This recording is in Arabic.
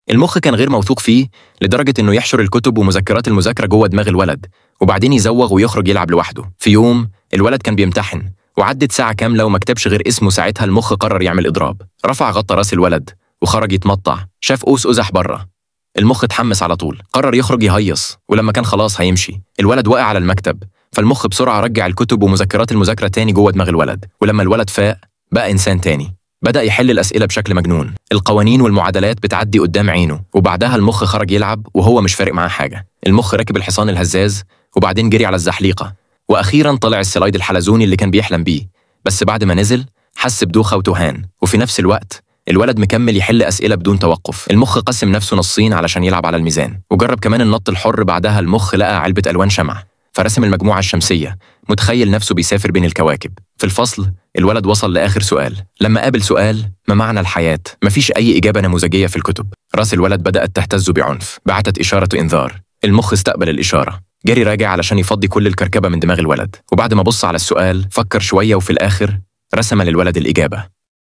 المخ كان غير موثوق فيه لدرجة إنه يحشر الكتب ومذكرات المذاكرة جوه دماغ الولد وبعدين يزوغ ويخرج يلعب لوحده. في يوم الولد كان بيمتحن وعدت ساعة كاملة وما كتبش غير اسمه. ساعتها المخ قرر يعمل إضراب. رفع غطى راس الولد وخرج يتمطع. شاف قوس قزح بره. المخ اتحمس على طول، قرر يخرج يهيص. ولما كان خلاص هيمشي الولد وقع على المكتب، فالمخ بسرعة رجع الكتب ومذكرات المذاكرة تاني جوه دماغ الولد. ولما الولد فاق بقى إنسان تاني، بدأ يحل الأسئلة بشكل مجنون. القوانين والمعادلات بتعدي قدام عينه. وبعدها المخ خرج يلعب وهو مش فارق معاه حاجة. المخ ركب الحصان الهزاز وبعدين جري على الزحليقة، وأخيرا طلع السلايد الحلزوني اللي كان بيحلم بيه. بس بعد ما نزل حس بدوخة وتهان، وفي نفس الوقت الولد مكمل يحل أسئلة بدون توقف. المخ قسم نفسه نصين علشان يلعب على الميزان، وجرب كمان النط الحر. بعدها المخ لقى علبة ألوان شمع فرسم المجموعة الشمسية، متخيل نفسه بيسافر بين الكواكب. في الفصل الولد وصل لآخر سؤال. لما قابل سؤال ما معنى الحياة، مفيش أي إجابة نموذجية في الكتب. راس الولد بدأت تهتز بعنف، بعتت إشارة إنذار. المخ استقبل الإشارة، جري راجع علشان يفضي كل الكركبة من دماغ الولد. وبعد ما بص على السؤال فكر شوية وفي الآخر رسم للولد الإجابة.